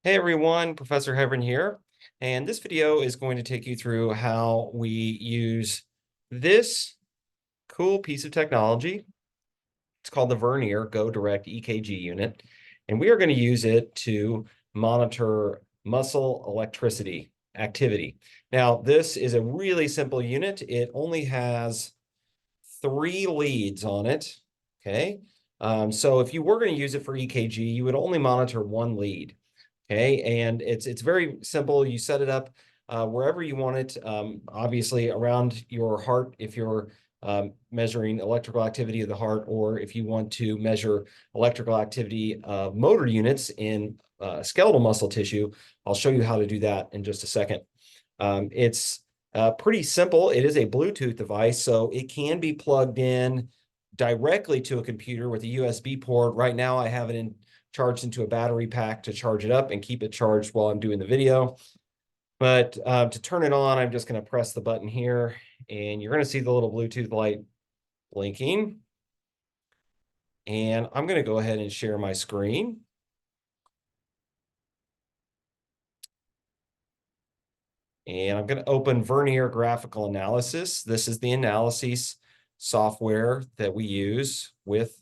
Hey everyone, Professor Heaven here, and this video is going to take you through how we use this cool piece of technology. It's called the Vernier Go Direct EKG unit, and we are going to use it to monitor muscle electricity activity. Now, this is a really simple unit. It only has 3 leads on it, okay? So if you were going to use it for EKG, you would only monitor 1 lead. Okay, and it's very simple. You set it up wherever you want it, obviously around your heart if you're measuring electrical activity of the heart, or if you want to measure electrical activity of motor units in skeletal muscle tissue. I'll show you how to do that in just a second. It's pretty simple. It is a Bluetooth device, so it can be plugged in directly to a computer with a USB port. Right now, I have it charged into a battery pack to charge it up and keep it charged while I'm doing the video. But to turn it on, I'm just going to press the button here, and you're going to see the little Bluetooth light blinking. And I'm going to go ahead and share my screen. And I'm going to open Vernier Graphical Analysis. This is the analysis software that we use with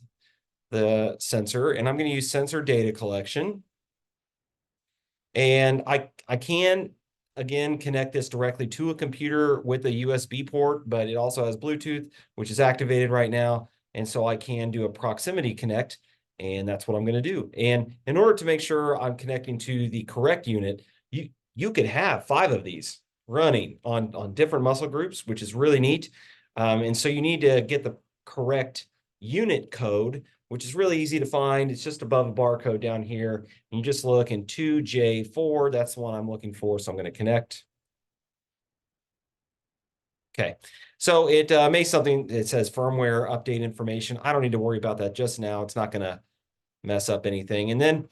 the sensor. And I'm going to use sensor data collection. And I can, again, connect this directly to a computer with a USB port, but it also has Bluetooth, which is activated right now. And so I can do a proximity connect, and that's what I'm going to do. And in order to make sure I'm connecting to the correct unit, you could have 5 of these running on different muscle groups, which is really neat. And so you need to get the correct unit code, which is really easy to find. It's just above a barcode down here. And you just look in 2J4. That's the one I'm looking for. So I'm going to connect. Okay. So it makes something that says firmware update information. I don't need to worry about that just now. It's not going to mess up anything. And then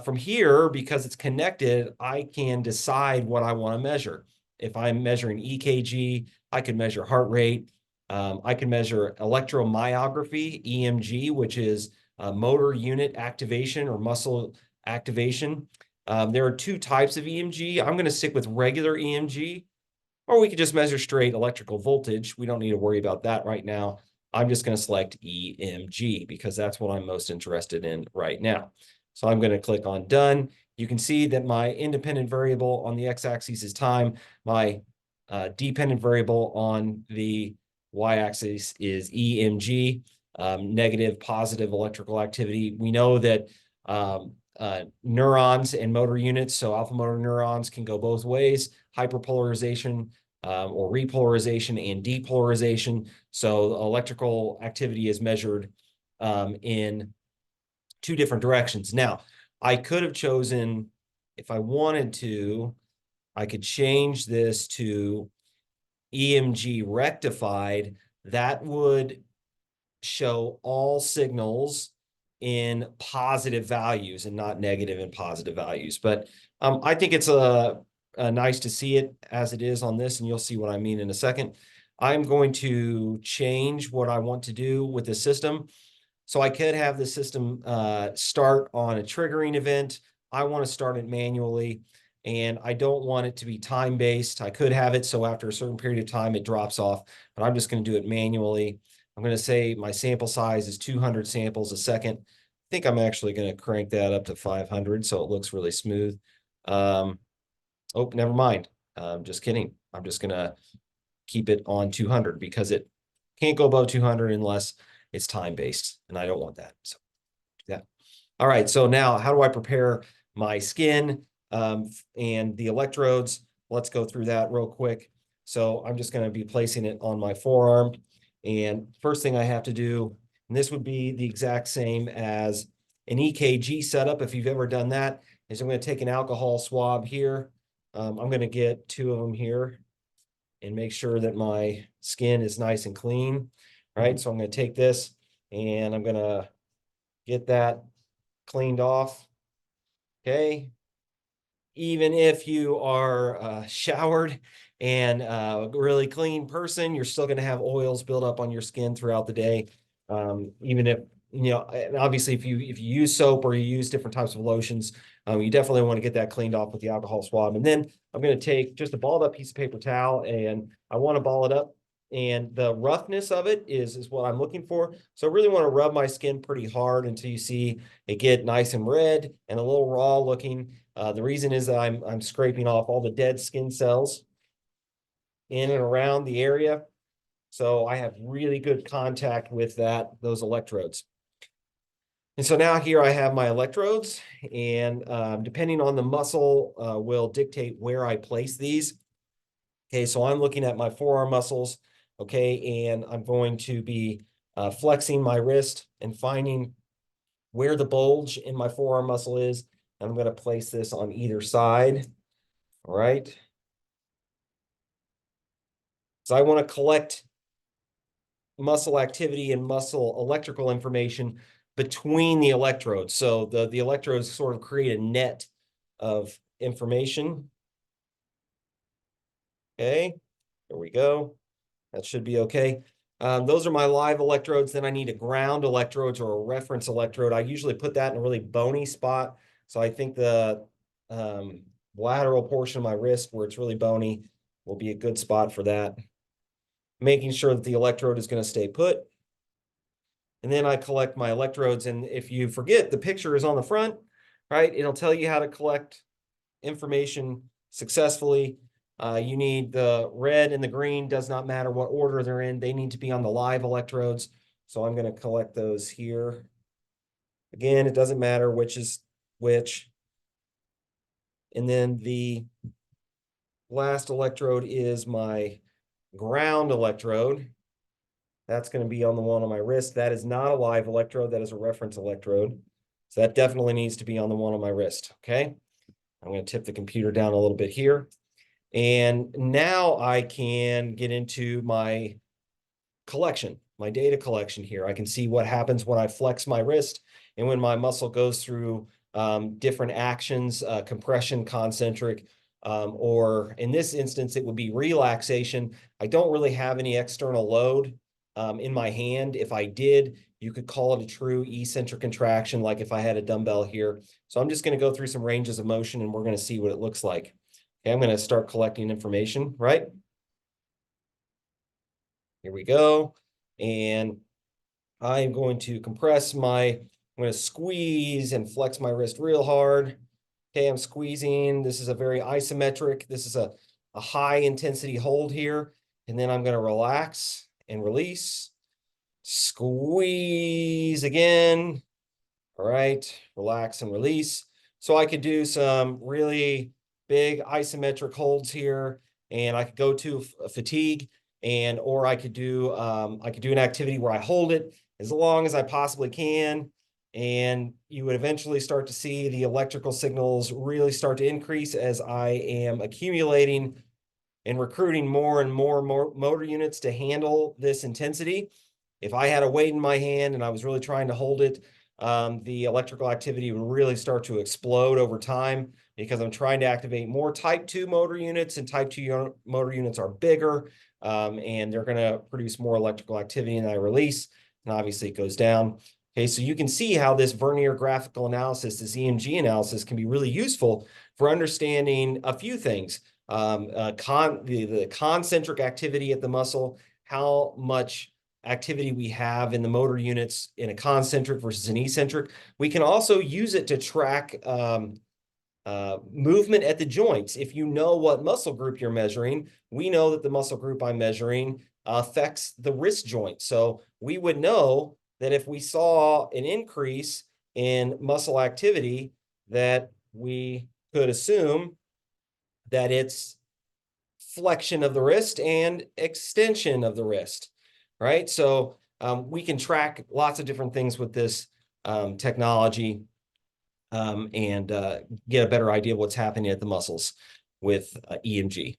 from here, because it's connected, I can decide what I want to measure. If I'm measuring EKG, I can measure heart rate. I can measure electromyography, EMG, which is motor unit activation or muscle activation. There are 2 types of EMG. I'm going to stick with regular EMG, or we could just measure straight electrical voltage. We don't need to worry about that right now. I'm just going to select EMG because that's what I'm most interested in right now. So I'm going to click on done. You can see that my independent variable on the x-axis is time. My dependent variable on the y-axis is EMG, negative, positive electrical activity. We know that neurons and motor units, so alpha motor neurons, can go both ways, hyperpolarization or repolarization and depolarization. So electrical activity is measured in 2 different directions. Now, I could have chosen, if I wanted to, I could change this to EMG rectified. That would show all signals in positive values and not negative and positive values. But I think it's nice to see it as it is on this, and you'll see what I mean in a second. I'm going to change what I want to do with the system. So I could have the system start on a triggering event. I want to start it manually, and I don't want it to be time-based. I could have it so after a certain period of time it drops off, but I'm just going to do it manually. I'm going to say my sample size is 200 samples a second. I think I'm actually going to crank that up to 500 so it looks really smooth. Oh, never mind. Just kidding. I'm just going to keep it on 200 because it can't go above 200 unless it's time-based, and I don't want that. So, yeah. All right, so now how do I prepare my skin and the electrodes? Let's go through that real quick. So I'm just going to be placing it on my forearm. And first thing I have to do, and this would be the exact same as an EKG setup if you've ever done that, is I'm going to take an alcohol swab here. I'm going to get 2 of them here and make sure that my skin is nice and clean. All right, so I'm going to take this and I'm going to get that cleaned off. Okay. Even if you are showered and a really clean person, you're still going to have oils build up on your skin throughout the day. Even if and obviously if you use soap or you use different types of lotions, you definitely want to get that cleaned off with the alcohol swab. And then I'm going to take just a balled up piece of paper towel, and I want to ball it up. And the roughness of it is what I'm looking for. So I really want to rub my skin pretty hard until you see it get nice and red and a little raw looking. The reason is that I'm scraping off all the dead skin cells in and around the area. So I have really good contact with those electrodes. And so now here I have my electrodes, and depending on the muscle will dictate where I place these. Okay, so I'm looking at my forearm muscles, okay, and I'm going to be flexing my wrist and finding where the bulge in my forearm muscle is. And I'm going to place this on either side, all right? So I want to collect muscle activity and muscle electrical information between the electrodes. So the electrodes sort of create a net of information. Okay, there we go. That should be okay. Those are my live electrodes. Then I need a ground electrodes or a reference electrode. I usually put that in a really bony spot. So I think the lateral portion of my wrist where it's really bony will be a good spot for that. Making sure that the electrode is going to stay put. And then I collect my electrodes. And if you forget, the picture is on the front, right? It'll tell you how to collect information successfully. You need the red and the green, does not matter what order they're in. They need to be on the live electrodes. So I'm going to collect those here. Again, it doesn't matter which is which. And then the last electrode is my ground electrode. That's going to be on the one on my wrist. That is not a live electrode. That is a reference electrode. So that definitely needs to be on the one on my wrist. Okay. I'm going to tip the computer down a little bit here. And now I can get into my collection, my data collection here. I can see what happens when I flex my wrist and when my muscle goes through different actions, compression, concentric, or in this instance, it would be relaxation. I don't really have any external load in my hand. If I did, you could call it a true eccentric contraction, like if I had a dumbbell here. So I'm just going to go through some ranges of motion and we're going to see what it looks like. Okay, I'm going to start collecting information, right? Here we go. And I'm going to compress I'm going to squeeze and flex my wrist real hard. Okay, I'm squeezing. This is a very isometric. This is a high intensity hold here. And then I'm going to relax and release. Squeeze again. All right, relax and release. So I could do some really big isometric holds here, and I could go to fatigue, or I could do an activity where I hold it as long as I possibly can, and you would eventually start to see the electrical signals really start to increase as I am accumulating and recruiting more and more motor units to handle this intensity. If I had a weight in my hand and I was really trying to hold it, the electrical activity would really start to explode over time because I'm trying to activate more type 2 motor units, and type 2 motor units are bigger, and they're going to produce more electrical activity, and I release, and obviously it goes down. Okay, so you can see how this vernier graphical analysis, this EMG analysis, can be really useful for understanding a few things. The concentric activity at the muscle, how much activity we have in the motor units in a concentric versus an eccentric. We can also use it to track movement at the joints. If you know what muscle group you're measuring, we know that the muscle group I'm measuring affects the wrist joint. So we would know that if we saw an increase in muscle activity, that we could assume that it's flexion of the wrist and extension of the wrist, right? So we can track lots of different things with this technology and get a better idea of what's happening at the muscles with EMG.